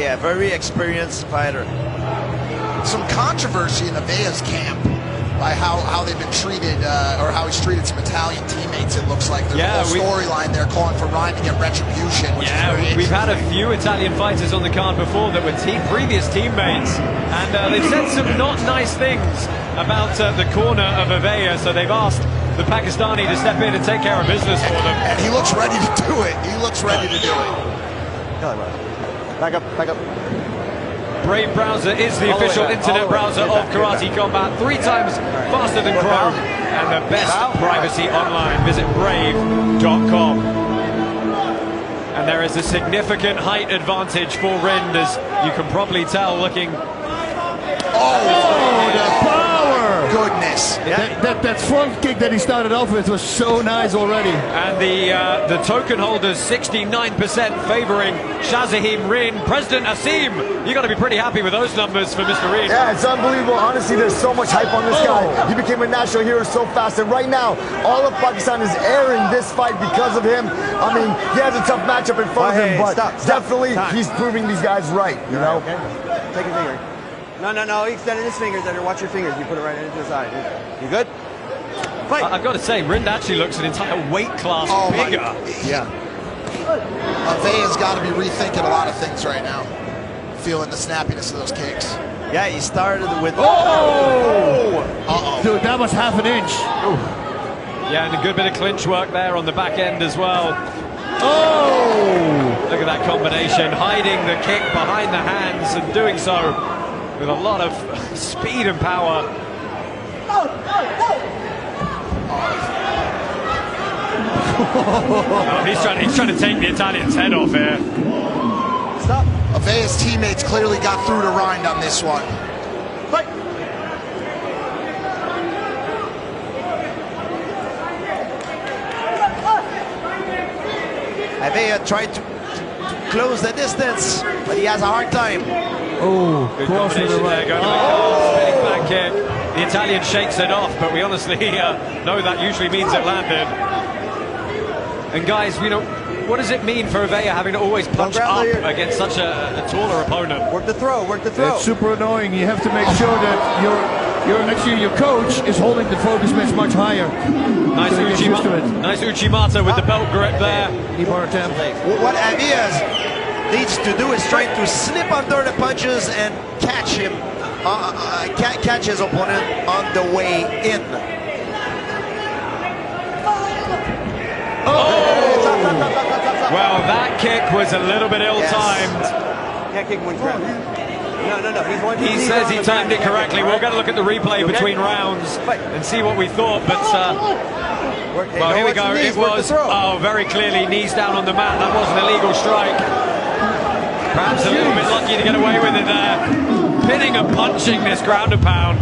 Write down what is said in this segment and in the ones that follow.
yeah, very experienced fighter. Some controversy in Avea's camp by how they've been treated, or how he's treated some Italian teammates. It looks like there's a whole storyline there calling for Ryan to get retribution. Which is very we've had a few Italian fighters on the card before that were previous teammates, and they've said some not nice things about the corner of Avea, so they've asked the Pakistani to step in and take care of business for them. And he looks ready to do it. He looks ready to do it. Back up, back up. Brave Browser is the official internet browser of Karate Combat, 3 times faster than Chrome, and the best privacy online. Visit brave.com. And there is a significant height advantage for Rind, as you can probably tell looking. Oh, the power! Goodness. That front kick that he started off with was so nice already. And the token holders 69% favoring Shazahim Rin. President Asim, you got to be pretty happy with those numbers for Mr. Rin. Yeah, it's unbelievable. Honestly, there's so much hype on this guy. He became a national hero so fast, and right now, all of Pakistan is airing this fight because of him. I mean, he has a tough matchup in front of him, but definitely he's proving these guys right, you know? Okay. Take your finger. No, he extended his fingers under. Watch your fingers. You put it right into the side. You good? Fight. I've got to say, Rind actually looks an entire weight class bigger. Yeah. Avea's got to be rethinking a lot of things right now. Feeling the snappiness of those kicks. Yeah, he started with... Dude, that was half an inch. Yeah, and a good bit of clinch work there on the back end as well. Look at that combination, hiding the kick behind the hands and doing so with a lot of speed and power. He's trying to take the Italian's head off here. Stop. Avea's teammates clearly got through to Rind on this one. Fight. Avea tried to close the distance, but he has a hard time. Good combination there, going to the spinning back kick. The Italian shakes it off, but we honestly know that usually means it landed. And guys, you know, what does it mean for Avea having to always punch up against such a taller opponent? Work the throw, work the throw. It's super annoying. You have to make sure that your coach is holding the focus much higher. Nice Uchimata with the belt grip there. What Avea needs to do is try to slip under the punches and catch him, catch his opponent on the way in. Well, that kick was a little bit ill-timed. Can't kick one round. No. He says he timed it correctly. We're going to look at the replay between rounds and see what we thought, but well, here we go. It was very clearly knees down on the mat. That was an illegal strike. Perhaps a little bit lucky to get away with it there. Pinning and punching this ground and pound.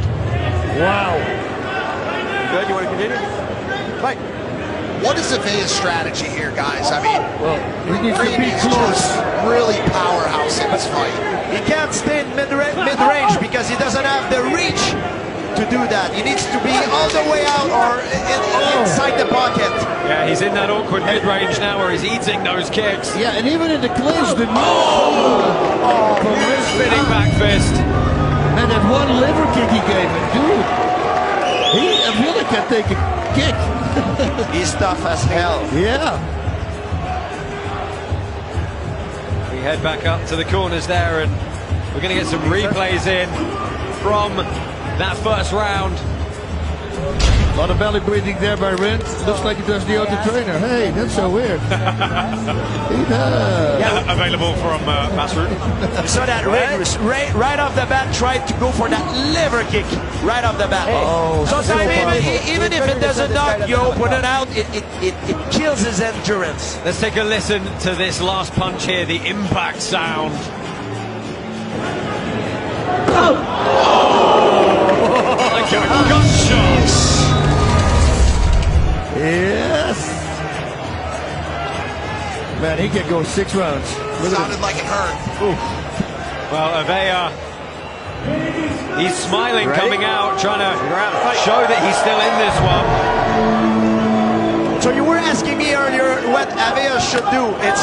Wow. Good, you want to continue? Fight. What is Avea's strategy here, guys? I mean, he needs to be close. Really powerhouse in this fight. He can't stay in mid-range because he doesn't have the reach to do that. He needs to be all the way out or inside the pocket. Yeah, he's in that awkward mid-range now where he's eating those kicks. Yeah, and even in the clinch, the spinning back fist. Man, that one liver kick he gave him, dude. He really can take a kick. He's tough as hell. Yeah. We head back up to the corners there, and we're going to get some replays in from that first round. A lot of belly breathing there by Rind. Looks like he does the auto trainer. Hey, that's so weird. He does. Yeah. Available from Masrud. You saw that right off the bat, tried to go for that liver kick right off the bat. Sometimes even if it doesn't knock your opponent out, it kills his endurance. Let's take a listen to this last punch here, the impact sound. Like a gunshot. Yes. Man, he could go 6 rounds. Sounded like it hurt. Well, Avea, he's smiling coming out, trying to show that he's still in this one. So you were asking me earlier what Avea should do. It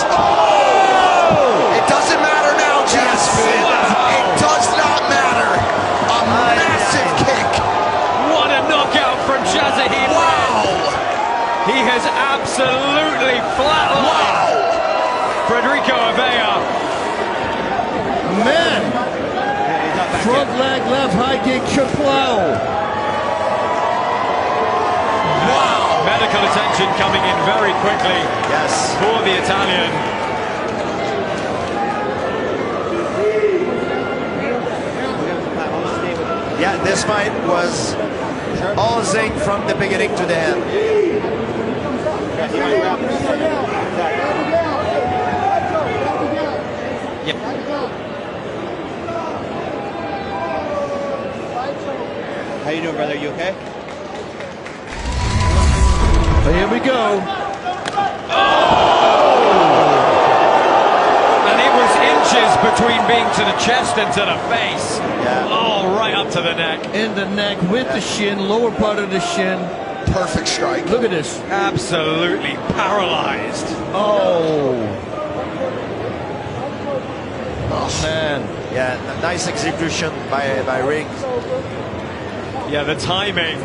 doesn't matter now, Jess. Left leg, left high kick, Chaplow. Wow! Medical attention coming in very quickly. Yes. For the Italian. Yeah, this fight was all zing from the beginning to the end. Yep. How you doing, brother? You okay? Here we go. And it was inches between being to the chest and to the face. Yeah. Oh, right up to the neck. In the neck with the shin, lower part of the shin. Perfect strike. Look at this. Absolutely paralyzed. Oh. Man. Yeah, nice execution by Ring. Yeah, the timing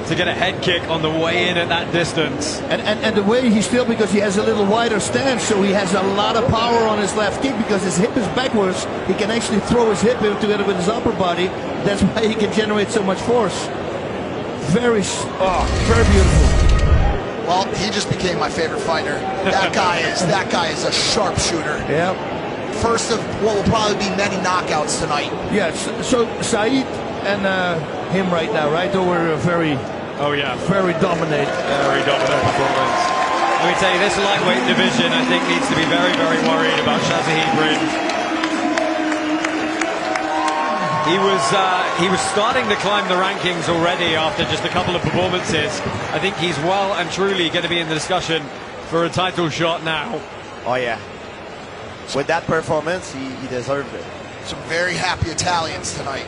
to get a head kick on the way in at that distance. And the way he's still, because he has a little wider stance, so he has a lot of power on his left kick because his hip is backwards. He can actually throw his hip in together with his upper body. That's why he can generate so much force. Very beautiful. Well, he just became my favorite fighter. That guy is a sharpshooter. Yeah. First of what will probably be many knockouts tonight. Yes. So Saeed and him right now, right? They were very dominant. Very dominant performance. Let me tell you, this lightweight division, I think, needs to be very, very worried about Shazahid Ring. He was starting to climb the rankings already after just a couple of performances. I think he's well and truly going to be in the discussion for a title shot now. Oh yeah. With that performance, he deserved it. Some very happy Italians tonight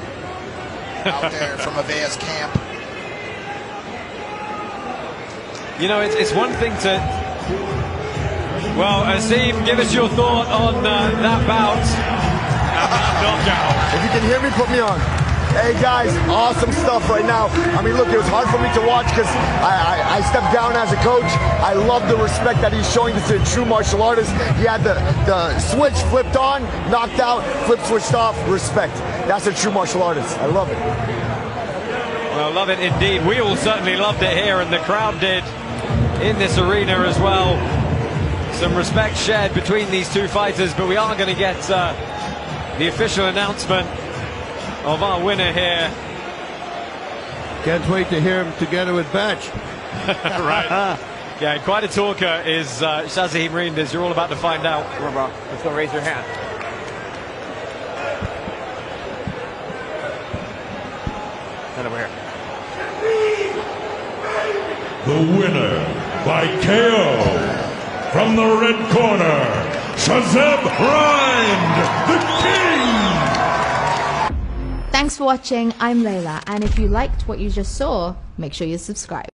out there from Avea's camp. You know, it's one thing to... Well, Azim, give us your thought on that bout and that knockout. If you can hear me, put me on. Hey guys, awesome stuff right now. I mean, look, it was hard for me to watch because I stepped down as a coach. I love the respect that he's showing to a true martial artist. He had the switch flipped on, knocked out, flip switched off, respect. That's a true martial artist. I love it. Well, love it indeed. We all certainly loved it here, and the crowd did in this arena as well. Some respect shared between these two fighters, but we are going to get the official announcement of our winner here. Can't wait to hear him together with Batch. Right. Yeah, quite a talker is Shazahid Rindis. You're all about to find out. Come on, bro. Let's go raise your hand. Stand over here. The winner by KO from the red corner, Shazahid Rind, the King. Thanks for watching. I'm Layla, and if you liked what you just saw, make sure you subscribe.